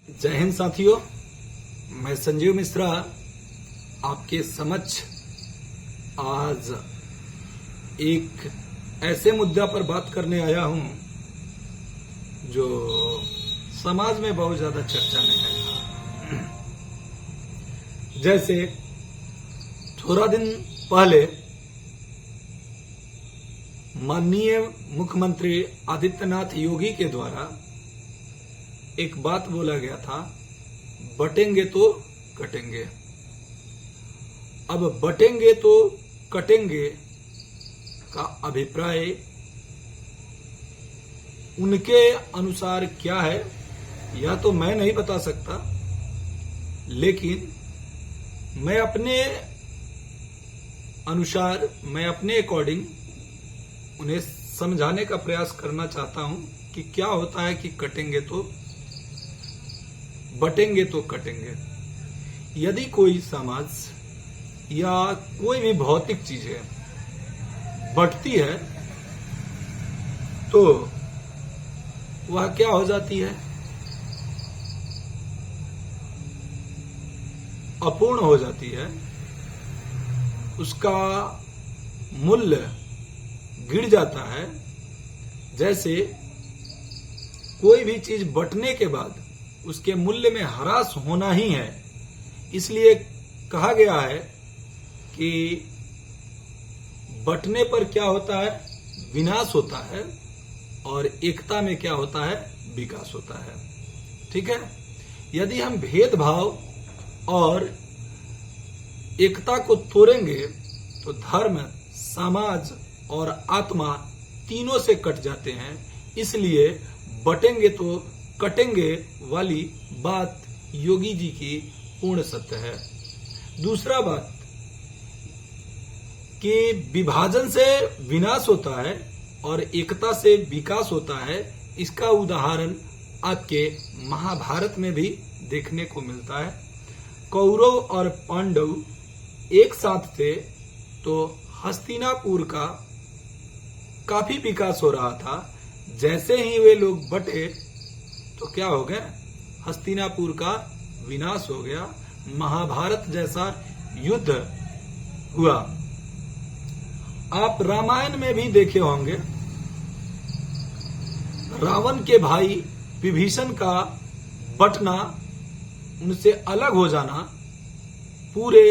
जय हिंद साथियों, मैं संजीव मिश्रा आपके समक्ष आज एक ऐसे मुद्दा पर बात करने आया हूं जो समाज में बहुत ज्यादा चर्चा में है। जैसे थोड़ा दिन पहले माननीय मुख्यमंत्री आदित्यनाथ योगी के द्वारा एक बात बोला गया था, बटेंगे तो कटेंगे। अब बटेंगे तो कटेंगे का अभिप्राय उनके अनुसार क्या है यह तो मैं नहीं बता सकता, लेकिन मैं अपने अनुसार, मैं अपने अकॉर्डिंग उन्हें समझाने का प्रयास करना चाहता हूं कि क्या होता है कि कटेंगे तो बटेंगे तो कटेंगे। यदि कोई समाज या कोई भी भौतिक चीजें बढ़ती है तो वह क्या हो जाती है, अपूर्ण हो जाती है, उसका मूल्य गिर जाता है। जैसे कोई भी चीज बटने के बाद उसके मूल्य में ह्रास होना ही है, इसलिए कहा गया है कि बटने पर क्या होता है, विनाश होता है, और एकता में क्या होता है, विकास होता है। ठीक है। यदि हम भेदभाव और एकता को तोड़ेंगे तो धर्म, समाज और आत्मा तीनों से कट जाते हैं। इसलिए बटेंगे तो कटेंगे वाली बात योगी जी की पूर्ण सत्य है। दूसरा बात कि विभाजन से विनाश होता है और एकता से विकास होता है, इसका उदाहरण आपके महाभारत में भी देखने को मिलता है। कौरव और पांडव एक साथ थे तो हस्तिनापुर का काफी विकास हो रहा था। जैसे ही वे लोग बटे तो क्या हो गया, हस्तिनापुर का विनाश हो गया, महाभारत जैसा युद्ध हुआ। आप रामायण में भी देखे होंगे, रावण के भाई विभीषण का बटना, उनसे अलग हो जाना पूरे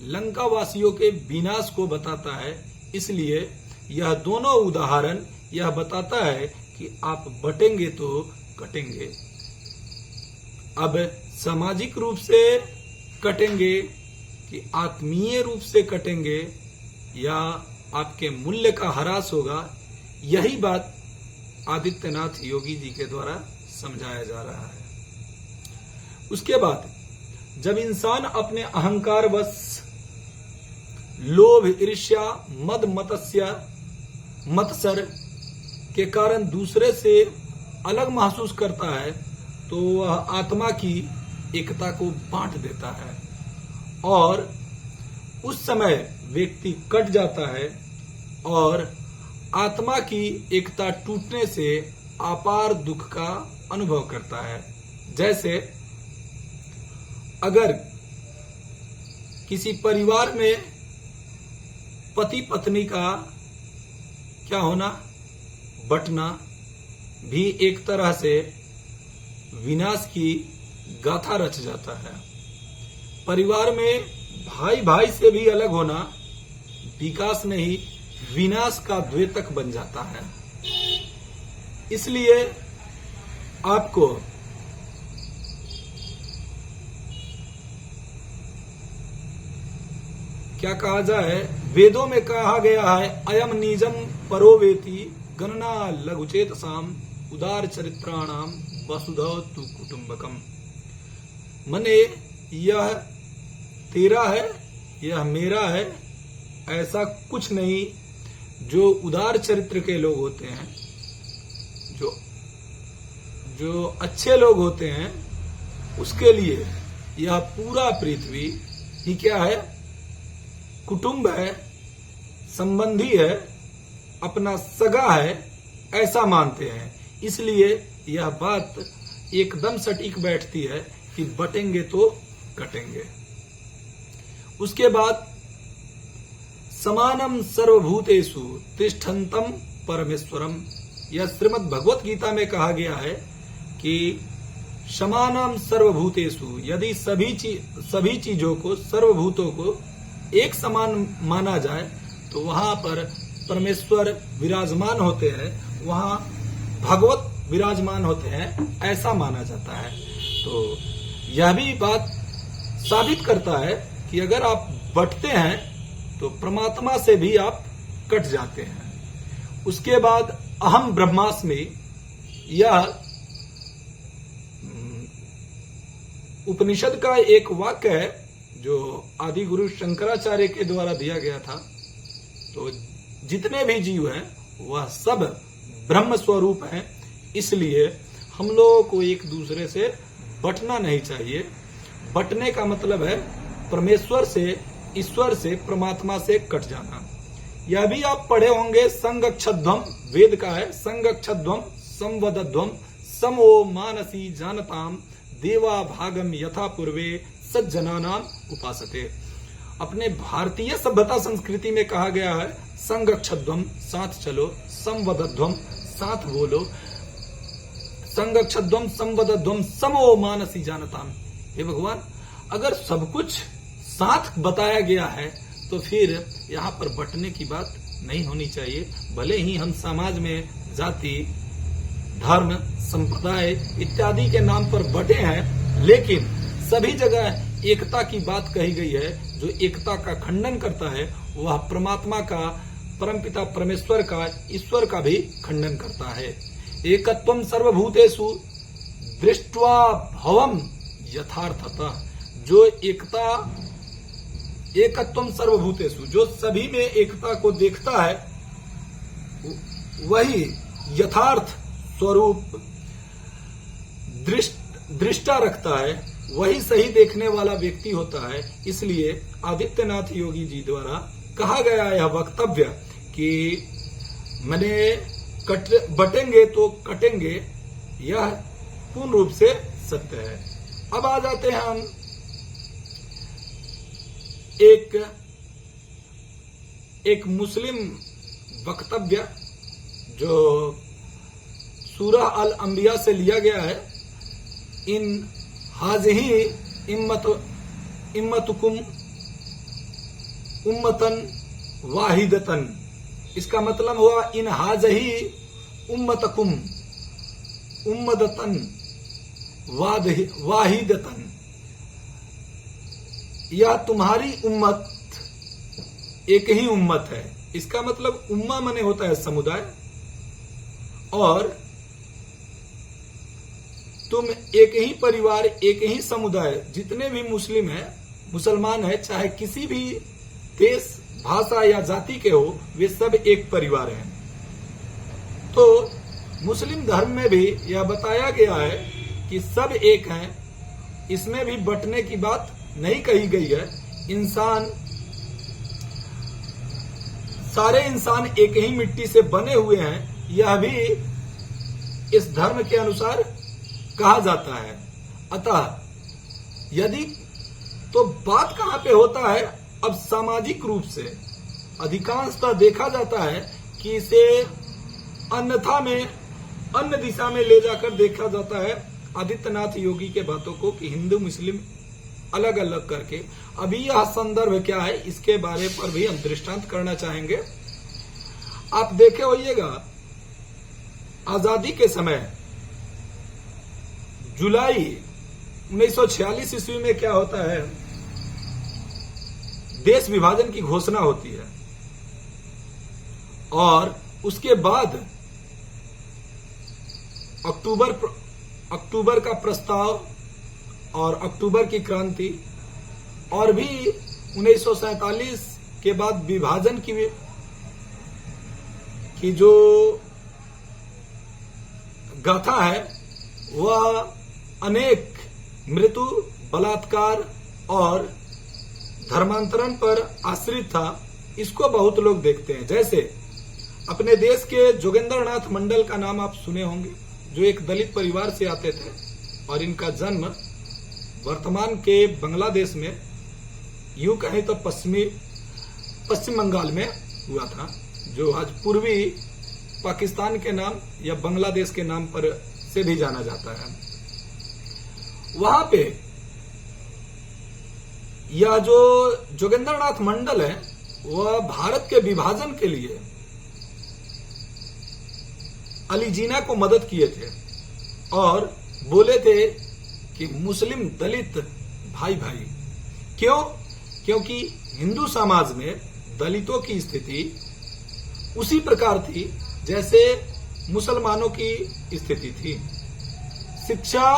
लंका वासियों के विनाश को बताता है। इसलिए यह दोनों उदाहरण यह बताता है कि आप बटेंगे तो कटेंगे। अब सामाजिक रूप से कटेंगे कि आत्मीय रूप से कटेंगे या आपके मूल्य का ह्रास होगा, यही बात आदित्यनाथ योगी जी के द्वारा समझाया जा रहा है। उसके बाद जब इंसान अपने अहंकार वश, लोभ, ईर्ष्या, मद मत्सर के कारण दूसरे से अलग महसूस करता है तो वह आत्मा की एकता को बांट देता है और उस समय व्यक्ति कट जाता है और आत्मा की एकता टूटने से अपार दुख का अनुभव करता है। जैसे अगर किसी परिवार में पति पत्नी का क्या होना, बटना भी एक तरह से विनाश की गाथा रच जाता है। परिवार में भाई भाई से भी अलग होना विकास नहीं, विनाश का द्योतक बन जाता है। इसलिए आपको क्या कहा जाए, वेदों में कहा गया है, अयम निजम परोवेति गणना लघुचेतसाम उदार चरित्राणाम वसुधैव तु कुटुंबकम। मने यह तेरा है, यह मेरा है, ऐसा कुछ नहीं। जो उदार चरित्र के लोग होते हैं, जो अच्छे लोग होते हैं, उसके लिए यह पूरा पृथ्वी ही क्या है, कुटुंब है, संबंधी है, अपना सगा है, ऐसा मानते हैं। इसलिए यह बात एकदम सटीक बैठती है कि बटेंगे तो कटेंगे। उसके बाद समानम सर्वभूतेषु तिष्ठन्तम परमेश्वरम, यह श्रीमद् भगवत गीता में कहा गया है कि समानम सर्वभूतेषु, यदि सभी चीजों को, सर्वभूतों को एक समान माना जाए तो वहां पर परमेश्वर विराजमान होते हैं, वहां भगवत विराजमान होते हैं, ऐसा माना जाता है। तो यह भी बात साबित करता है कि अगर आप बंटते हैं तो परमात्मा से भी आप कट जाते हैं। उसके बाद अहम ब्रह्मास्मि, यह उपनिषद का एक वाक्य है जो आदि गुरु शंकराचार्य के द्वारा दिया गया था। तो जितने भी जीव हैं वह सब ब्रह्म स्वरूप हैं, इसलिए हम लोगों को एक दूसरे से बंटना नहीं चाहिए। बंटने का मतलब है परमेश्वर से, ईश्वर से, परमात्मा से कट जाना। यह भी आप पढ़े होंगे, संगक्षध्वम, वेद का है, संगक्षध्वम संवदध्वम समो मानसी जानताम देवा भागम यथा पूर्वे सज्जनानाम उपासते। अपने भारतीय सभ्यता संस्कृति में कहा गया है संगक्षध्वम, साथ चलो, संवदध्वम, साथ बोलो, संगक्षध्वम संवदध्वम समो मानसी जानताम। हे भगवान, अगर सब कुछ साथ बताया गया है तो फिर यहाँ पर बंटने की बात नहीं होनी चाहिए। भले ही हम समाज में जाति, धर्म, संप्रदाय इत्यादि के नाम पर बंटे हैं, लेकिन सभी जगह एकता की बात कही गई है। जो एकता का खंडन करता है वह परमात्मा का, परमपिता परमेश्वर का, ईश्वर का भी खंडन करता है। एकत्वम सर्वभूतेषु दृष्ट्वा भवम यथार्थतः, जो एकत्वम सर्वभूतेषु, जो सभी में एकता को देखता है वही यथार्थ स्वरूप दृष्टा रखता है, वही सही देखने वाला व्यक्ति होता है। इसलिए आदित्यनाथ योगी जी द्वारा कहा गया यह वक्तव्य कि बटेंगे तो कटेंगे, यह पूर्ण रूप से सत्य है। अब आ जाते हैं हम एक मुस्लिम वक्तव्य जो सूरह अल अंबिया से लिया गया है। इन हाज़िही इम्मतुकुम उम्मतन वाहिदतन, इसका मतलब हुआ इन हाज़िही उम्मतकुम उम्मदतन वाहिदतन, यह तुम्हारी उम्मत एक ही उम्मत है। इसका मतलब उम्मा माने होता है समुदाय, और तुम एक ही परिवार, एक ही समुदाय, जितने भी मुस्लिम हैं, मुसलमान हैं, चाहे किसी भी देश, भाषा या जाति के हो, वे सब एक परिवार हैं। तो मुस्लिम धर्म में भी यह बताया गया है कि सब एक हैं, इसमें भी बंटने की बात नहीं कही गई है। सारे इंसान एक ही मिट्टी से बने हुए हैं, यह भी इस धर्म के अनुसार कहा जाता है। अतः यदि तो बात कहां पे होता है, अब सामाजिक रूप से अधिकांशतः देखा जाता है कि इसे अन्यथा में, अन्य दिशा में ले जाकर देखा जाता है आदित्यनाथ योगी के बातों को कि हिंदू मुस्लिम अलग अलग करके। अभी यह संदर्भ क्या है, इसके बारे पर भी हम दृष्टांत करना चाहेंगे। आप देखे होइएगा, आजादी के समय जुलाई 1946 ईस्वी में क्या होता है, देश विभाजन की घोषणा होती है, और उसके बाद अक्टूबर का प्रस्ताव और अक्टूबर की क्रांति, और भी 1947 के बाद विभाजन की जो गाथा है वह अनेक मृत्यु, बलात्कार और धर्मांतरण पर आश्रित था। इसको बहुत लोग देखते हैं। जैसे अपने देश के जोगेंद्र नाथ मंडल का नाम आप सुने होंगे, जो एक दलित परिवार से आते थे। और इनका जन्म वर्तमान के बांग्लादेश में, यूं कहें तो पश्चिम बंगाल में हुआ था, जो आज पूर्वी पाकिस्तान के नाम या बांग्लादेश के नाम पर से भी जाना जाता है। वहां पे यह जो जोगेंद्रनाथ मंडल है वह भारत के विभाजन के लिए अली जीना को मदद किए थे और बोले थे कि मुस्लिम दलित भाई भाई। क्यों? क्योंकि हिंदू समाज में दलितों की स्थिति उसी प्रकार थी जैसे मुसलमानों की स्थिति थी। शिक्षा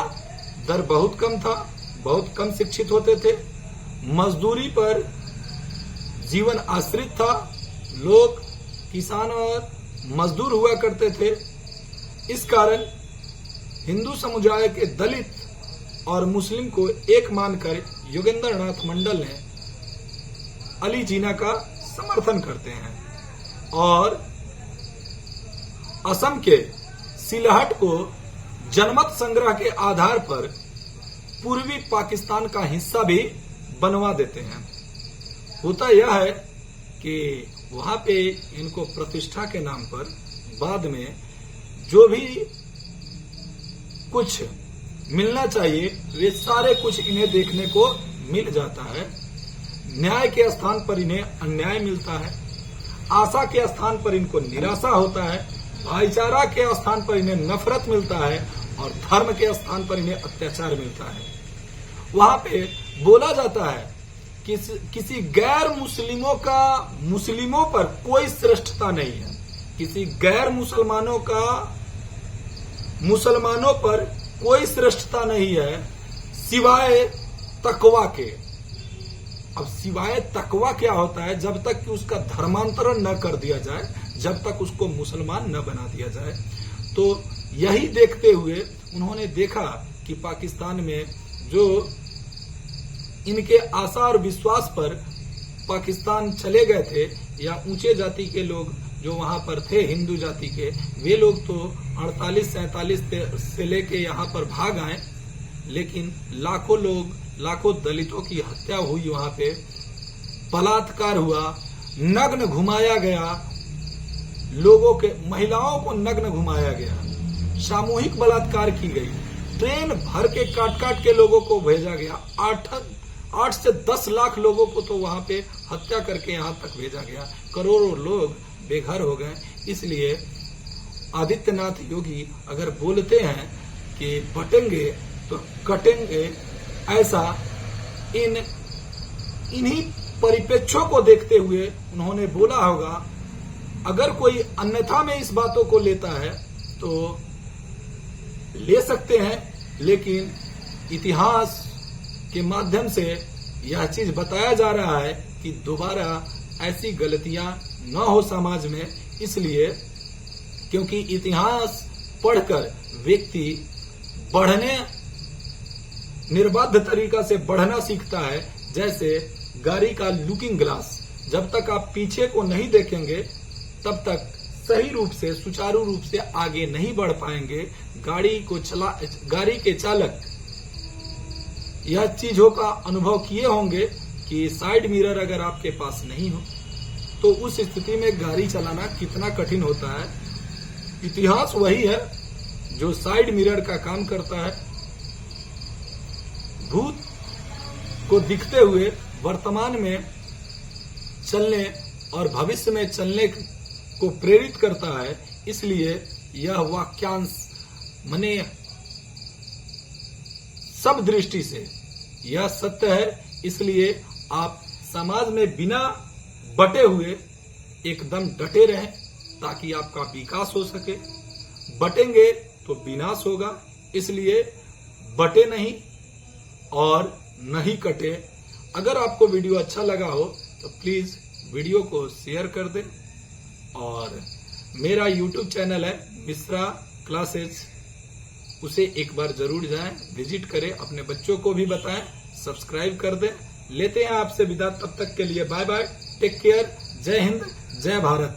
दर बहुत कम था, बहुत कम शिक्षित होते थे, मजदूरी पर जीवन आश्रित था, लोग किसान और मजदूर हुआ करते थे। इस कारण हिंदू समुदाय के दलित और मुस्लिम को एक मानकर योगेंद्रनाथ मंडल ने अली जीना का समर्थन करते हैं और असम के सिलहट को जनमत संग्रह के आधार पर पूर्वी पाकिस्तान का हिस्सा भी बनवा देते हैं। होता यह है कि वहां पे इनको प्रतिष्ठा के नाम पर बाद में जो भी कुछ मिलना चाहिए वे सारे कुछ इन्हें देखने को मिल जाता है। न्याय के स्थान पर इन्हें अन्याय मिलता है, आशा के स्थान पर इनको निराशा होता है, भाईचारा के स्थान पर इन्हें नफरत मिलता है और धर्म के स्थान पर इन्हें अत्याचार मिलता है। वहां पे बोला जाता है कि किसी गैर मुस्लिमों का मुस्लिमों पर कोई श्रेष्ठता नहीं है, किसी गैर मुसलमानों का मुसलमानों पर कोई श्रेष्ठता नहीं है सिवाय तकवा के। अब सिवाय तकवा क्या होता है? जब तक कि उसका धर्मांतरण न कर दिया जाए, जब तक उसको मुसलमान न बना दिया जाए। तो यही देखते हुए उन्होंने देखा कि पाकिस्तान में जो इनके आशा और विश्वास पर पाकिस्तान चले गए थे या ऊंचे जाति के लोग जो वहां पर थे हिंदू जाति के, वे लोग तो 48-47 से लेके यहाँ पर भाग आए, लेकिन लाखों लोग, लाखों दलितों की हत्या हुई, वहां पे बलात्कार हुआ, नग्न घुमाया गया, लोगों के महिलाओं को नग्न घुमाया गया, सामूहिक बलात्कार की गई, ट्रेन भर के काट काट के लोगों को भेजा गया, 8 से 10 लाख लोगों को तो वहां पे हत्या करके यहां तक भेजा गया, करोड़ों लोग बेघर हो गए। इसलिए आदित्यनाथ योगी अगर बोलते हैं कि बटेंगे तो कटेंगे, ऐसा इन्हीं परिप्रेक्ष्यों को देखते हुए उन्होंने बोला होगा। अगर कोई अन्यथा में इस बातों को लेता है तो ले सकते हैं, लेकिन इतिहास के माध्यम से यह चीज बताया जा रहा है कि दोबारा ऐसी गलतियां न हो समाज में। इसलिए क्योंकि इतिहास पढ़कर व्यक्ति बढ़ने, निर्बाध तरीका से बढ़ना सीखता है। जैसे गाड़ी का लुकिंग ग्लास, जब तक आप पीछे को नहीं देखेंगे तब तक सही रूप से, सुचारू रूप से आगे नहीं बढ़ पाएंगे। गाड़ी के चालक यह चीजों का अनुभव किए होंगे कि साइड मिरर अगर आपके पास नहीं हो तो उस स्थिति में गाड़ी चलाना कितना कठिन होता है। इतिहास वही है जो साइड मिरर का काम करता है। भूत को दिखते हुए वर्तमान में चलने और भविष्य में चलने को प्रेरित करता है। इसलिए यह वाक्यांश माने सब दृष्टि से यह सत्य है। इसलिए आप समाज में बिना बटे हुए एकदम डटे रहें ताकि आपका विकास हो सके। बटेंगे तो विनाश होगा, इसलिए बटे नहीं और नहीं कटे। अगर आपको वीडियो अच्छा लगा हो तो प्लीज वीडियो को शेयर कर दें और मेरा YouTube चैनल है मिश्रा क्लासेस, उसे एक बार जरूर जाएं, विजिट करें, अपने बच्चों को भी बताएं, सब्सक्राइब कर दें। लेते हैं आपसे विदा, तब तक के लिए बाय बाय, टेक केयर, जय हिंद, जय भारत।